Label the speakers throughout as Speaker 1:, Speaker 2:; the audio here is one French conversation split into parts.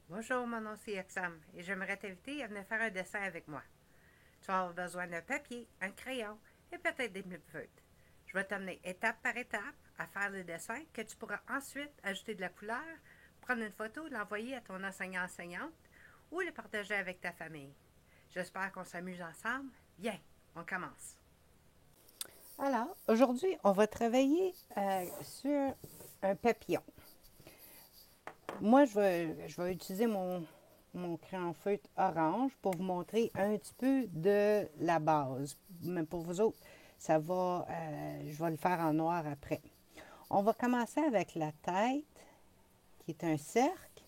Speaker 1: Bonjour, mon nom c'est Oxam et j'aimerais t'inviter à venir faire un dessin avec moi. Tu vas avoir besoin d'un papier, un crayon et peut-être des multifeutres. Je vais t'amener étape par étape à faire le dessin que tu pourras ensuite ajouter de la couleur, prendre une photo, l'envoyer à ton enseignant-enseignante ou le partager avec ta famille. J'espère qu'on s'amuse ensemble. Bien, on commence. Alors, aujourd'hui, on va travailler sur un papillon. Moi, je vais utiliser mon crayon feutre orange pour vous montrer un petit peu de la base. Mais pour vous autres, je vais le faire en noir après. On va commencer avec la tête, qui est un cercle.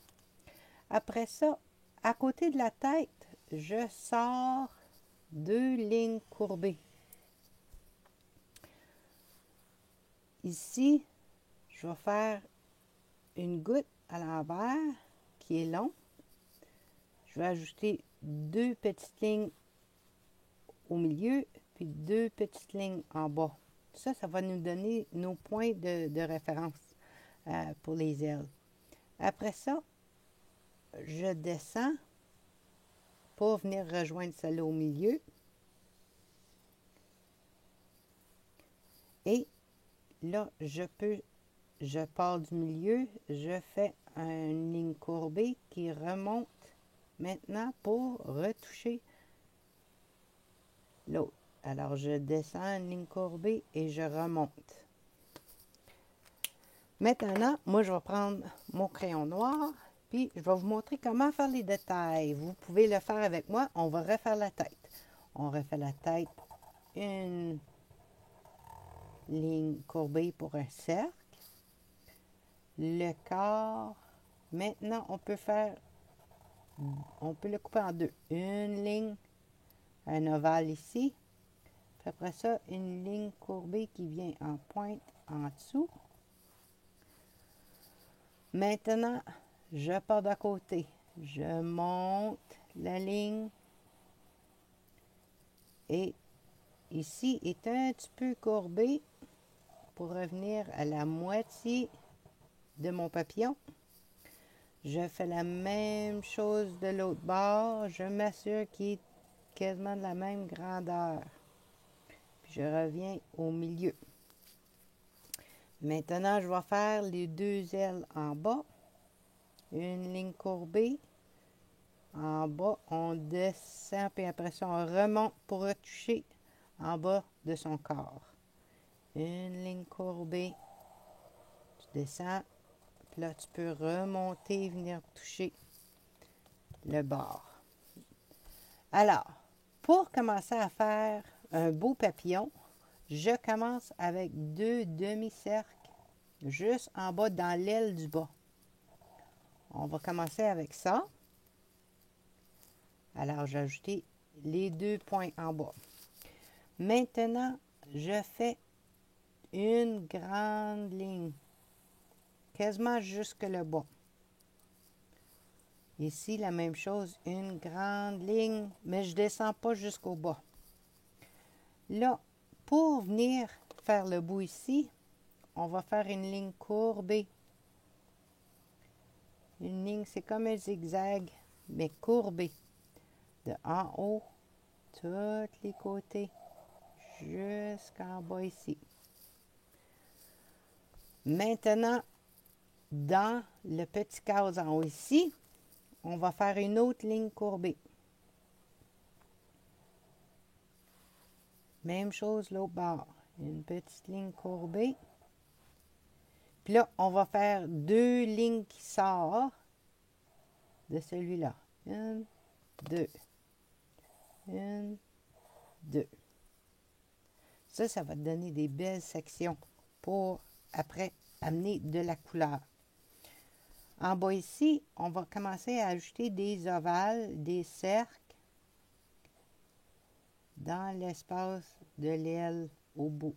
Speaker 1: Après ça, à côté de la tête, je sors 2 lignes courbées. Ici, je vais faire une goutte à l'envers qui est long. Je vais ajouter 2 petites lignes au milieu, puis 2 petites lignes en bas. Ça va nous donner nos points de référence pour les ailes. Après ça, je descends pour venir rejoindre celle-là au milieu. Et là, je pars du milieu, je fais une ligne courbée qui remonte maintenant pour retoucher l'autre. Alors, je descends une ligne courbée et je remonte. Maintenant, moi, je vais prendre mon crayon noir, puis je vais vous montrer comment faire les détails. Vous pouvez le faire avec moi. On va refaire la tête. On refait la tête, une ligne courbée pour un cercle. Le corps, maintenant, on peut le couper en deux. Une ligne, un ovale ici. Puis après ça, une ligne courbée qui vient en pointe en dessous. Maintenant, je pars d'à côté. Je monte la ligne. Et ici est un petit peu courbé pour revenir à la moitié de mon papillon. Je fais la même chose de l'autre bord. Je m'assure qu'il est quasiment de la même grandeur. Puis je reviens au milieu. Maintenant, je vais faire les 2 ailes en bas. Une ligne courbée. En bas, on descend, puis après ça, on remonte pour retoucher en bas de son corps. Une ligne courbée. Tu descends. Puis là, tu peux remonter et venir toucher le bord. Alors, pour commencer à faire un beau papillon, je commence avec 2 demi-cercles juste en bas dans l'aile du bas. On va commencer avec ça. Alors, j'ai ajouté les 2 points en bas. Maintenant, je fais une grande ligne, quasiment jusque le bas. Ici, la même chose, une grande ligne, mais je ne descends pas jusqu'au bas. Là, pour venir faire le bout ici, on va faire une ligne courbée. Une ligne, c'est comme un zigzag, mais courbée. De en haut, tous les côtés, jusqu'en bas ici. Maintenant, dans le petit cadre en haut ici, on va faire une autre ligne courbée. Même chose l'autre bord. Une petite ligne courbée. Puis là, on va faire 2 lignes qui sortent de celui-là. 1, 2. 1, 2. Ça va te donner des belles sections pour après amener de la couleur. En bas ici, on va commencer à ajouter des ovales, des cercles dans l'espace de l'aile au bout.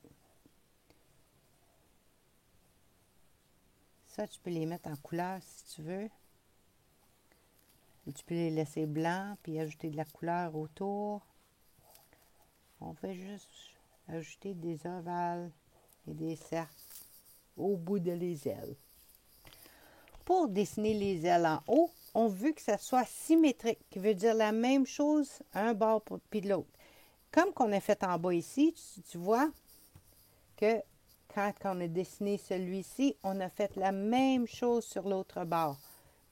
Speaker 1: Ça, tu peux les mettre en couleur si tu veux. Ou tu peux les laisser blancs, puis ajouter de la couleur autour. On fait juste ajouter des ovales et des cercles au bout de les ailes. Pour dessiner les ailes en haut, on veut que ça soit symétrique, qui veut dire la même chose un bord puis de l'autre. Comme qu'on a fait en bas ici, tu vois que quand on a dessiné celui-ci, on a fait la même chose sur l'autre bord.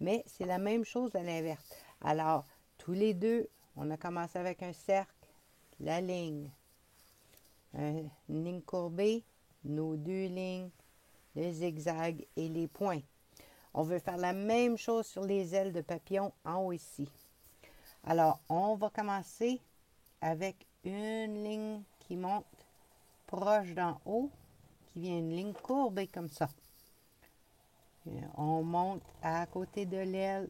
Speaker 1: Mais c'est la même chose à l'inverse. Alors, tous les deux, on a commencé avec un cercle, la ligne, une ligne courbée, nos deux lignes, le zigzag et les points. On veut faire la même chose sur les ailes de papillon en haut ici. Alors, on va commencer avec une ligne qui monte proche d'en haut, qui vient une ligne courbée comme ça. On monte à côté de l'aile,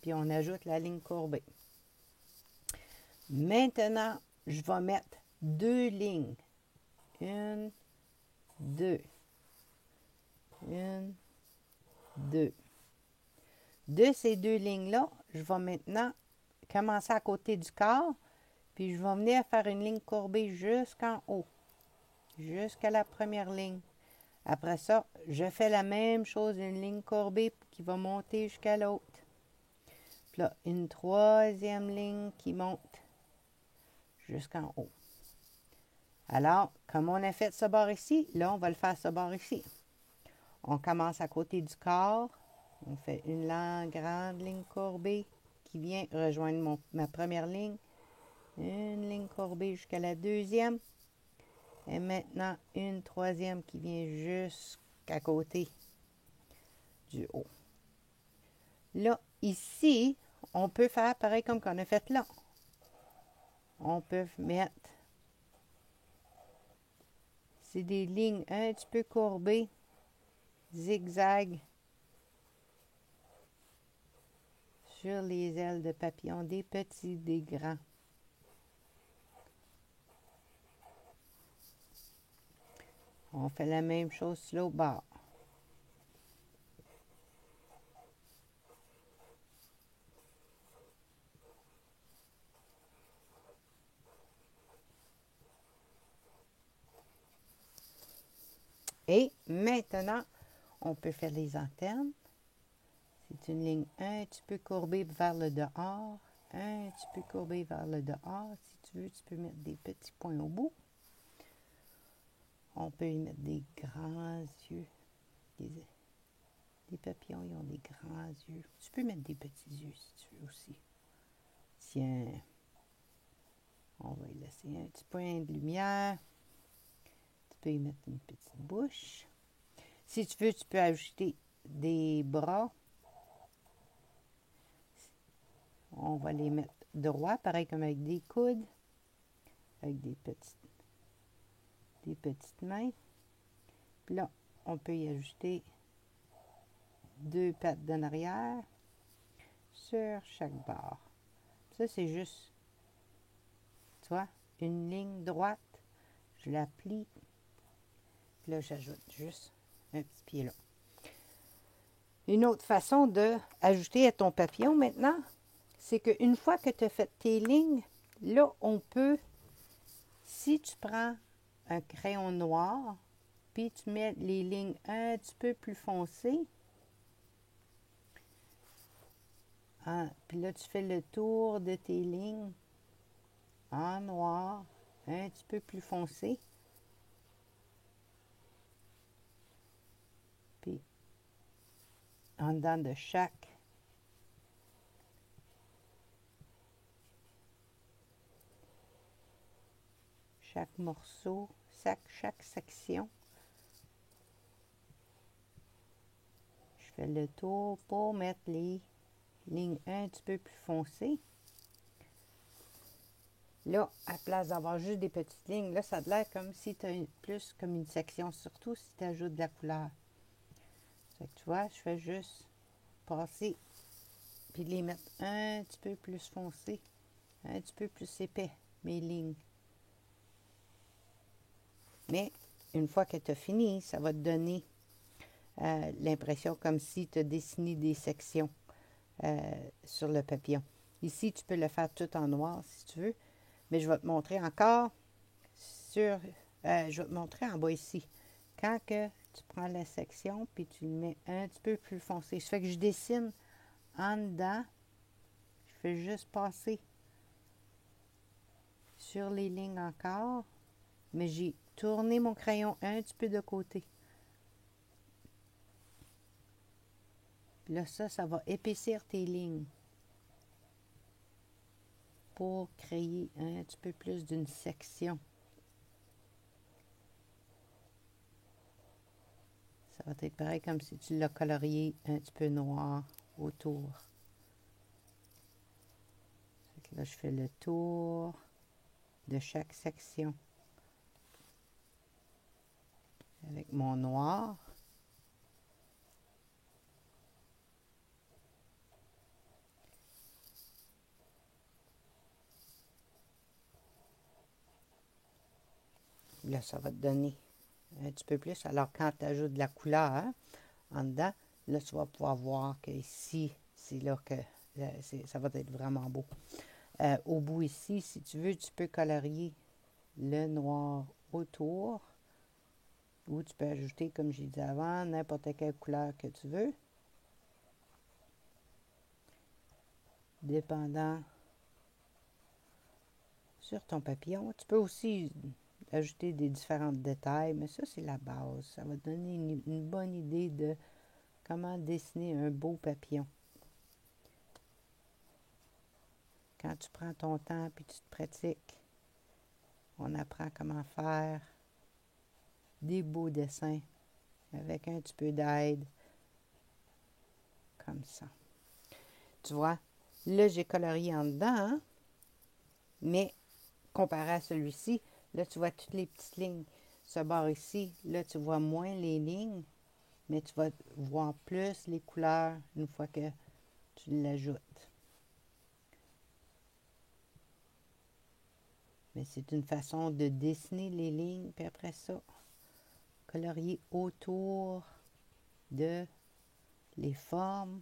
Speaker 1: puis on ajoute la ligne courbée. Maintenant, je vais mettre deux lignes. Une, deux. Une, deux. De ces deux lignes-là, je vais maintenant commencer à côté du corps, puis je vais venir faire une ligne courbée jusqu'en haut, jusqu'à la première ligne. Après ça, je fais la même chose, une ligne courbée qui va monter jusqu'à l'autre. Puis là, une troisième ligne qui monte jusqu'en haut. Alors, comme on a fait ce bord ici, là, on va le faire ce bord ici. On commence à côté du corps. On fait une grande ligne courbée qui vient rejoindre ma première ligne. Une ligne courbée jusqu'à la deuxième. Et maintenant, une troisième qui vient jusqu'à côté du haut. Là, ici, on peut faire pareil comme qu'on a fait là. On peut mettre, c'est des lignes un petit peu courbées, zigzag, sur les ailes de papillon, des petits, des grands. On fait la même chose sur l'autre bord. Et maintenant, on peut faire les antennes. C'est une ligne un petit peu courbée vers le dehors, un petit peu courbée vers le dehors. Si tu veux, tu peux mettre des petits points au bout. On peut y mettre des grands yeux. Les papillons, ils ont des grands yeux. Tu peux mettre des petits yeux si tu veux aussi. Tiens, on va y laisser un petit point de lumière. Tu peux y mettre une petite bouche. Si tu veux, tu peux ajouter des bras. On va les mettre droits, pareil comme avec des coudes, avec des petites mains. Puis là, on peut y ajouter deux pattes d'en arrière sur chaque bord. Ça, c'est juste, tu vois, une ligne droite. Je la plie. Puis là, j'ajoute juste un petit pied là. Une autre façon d'ajouter à ton papillon maintenant, c'est qu'une fois que tu as fait tes lignes, là, on peut, si tu prends un crayon noir, puis tu mets les lignes un petit peu plus foncées, puis là, tu fais le tour de tes lignes en noir, un petit peu plus foncé. Puis, en dedans de chaque morceau, chaque section, je fais le tour pour mettre les lignes un petit peu plus foncées. Là, à place d'avoir juste des petites lignes, là, ça a l'air comme si tu as plus comme une section, surtout si tu ajoutes de la couleur. Fait que tu vois, je fais juste passer, puis les mettre un petit peu plus foncés, un petit peu plus épais, mes lignes. Mais une fois que tu as fini, ça va te donner l'impression comme si tu as dessiné des sections. sur le papillon. Ici, tu peux le faire tout en noir si tu veux, mais je vais te montrer encore sur... je vais te montrer en bas ici. Quand que tu prends la section, puis tu le mets un petit peu plus foncé. Ça fait que je dessine en dedans. Je fais juste passer sur les lignes encore, mais j'ai tourné mon crayon un petit peu de côté. Puis là, ça va épaissir tes lignes pour créer un petit peu plus d'une section. Ça va être pareil comme si tu l'as colorié un petit peu noir autour. Là, je fais le tour de chaque section avec mon noir. Là, ça va te donner un petit peu plus. Alors, quand tu ajoutes de la couleur en dedans, là, tu vas pouvoir voir que ici, c'est là que ça va être vraiment beau. Au bout ici, si tu veux, tu peux colorier le noir autour. Ou tu peux ajouter, comme j'ai dit avant, n'importe quelle couleur que tu veux. Dépendant sur ton papillon. Tu peux aussi ajouter des différents détails, mais ça, c'est la base. Ça va te donner une bonne idée de comment dessiner un beau papillon. Quand tu prends ton temps puis tu te pratiques, on apprend comment faire des beaux dessins avec un petit peu d'aide, comme ça. Tu vois, là, j'ai colorié en dedans, hein? Mais comparé à celui-ci, là, tu vois toutes les petites lignes. Ce bord ici, là, tu vois moins les lignes, mais tu vas voir plus les couleurs une fois que tu l'ajoutes. Mais c'est une façon de dessiner les lignes, puis après ça, colorier autour de les formes.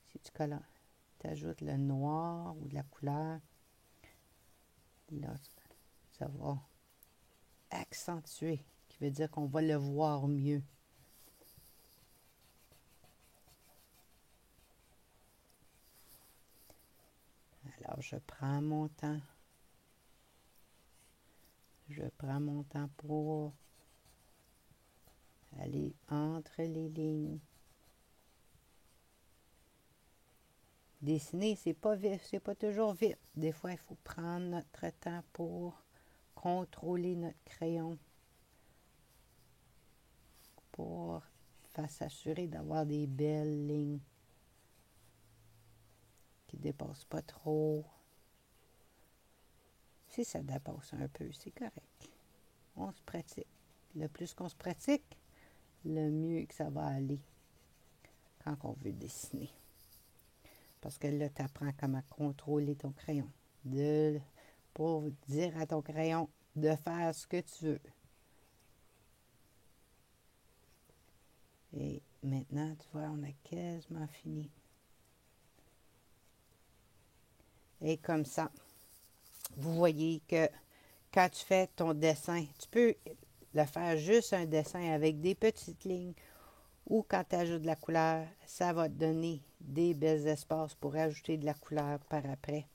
Speaker 1: Si tu ajoutes le noir ou de la couleur, là, ça va accentuer, qui veut dire qu'on va le voir mieux. Alors, je prends mon temps. Je prends mon temps pour aller entre les lignes. Dessiner, c'est pas vite, c'est pas toujours vite. Des fois, il faut prendre notre temps pour contrôler notre crayon, pour s'assurer d'avoir des belles lignes qui ne dépassent pas trop. Si ça dépasse un peu, c'est correct. On se pratique. Le plus qu'on se pratique, le mieux que ça va aller quand on veut dessiner. Parce que là, tu apprends comment contrôler ton crayon. Pour dire à ton crayon de faire ce que tu veux. Et maintenant, tu vois, on a quasiment fini. Et comme ça, vous voyez que quand tu fais ton dessin, tu peux le faire juste un dessin avec des petites lignes ou quand tu ajoutes de la couleur, ça va te donner des belles espaces pour ajouter de la couleur par après.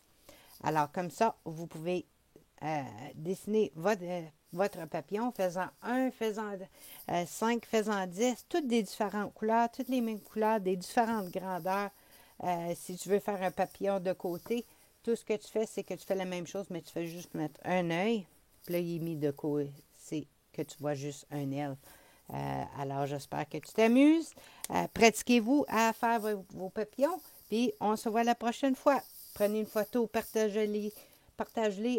Speaker 1: Alors, comme ça, vous pouvez dessiner votre papillon, faisant 1, faisant 5, faisant 10, toutes des différentes couleurs, toutes les mêmes couleurs, des différentes grandeurs. Si tu veux faire un papillon de côté, tout ce que tu fais, c'est que tu fais la même chose, mais tu fais juste mettre un œil. Puis là, il est mis de côté. C'est que tu vois juste un aile. Alors, j'espère que tu t'amuses. Pratiquez-vous à faire vos papillons. Puis, on se voit la prochaine fois. Prenez une photo, partagez-les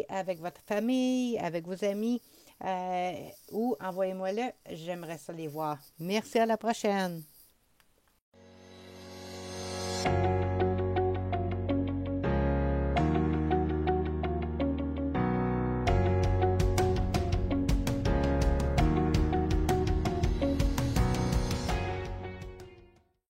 Speaker 1: avec votre famille, avec vos amis, ou envoyez-moi-le. J'aimerais ça les voir. Merci, à la prochaine.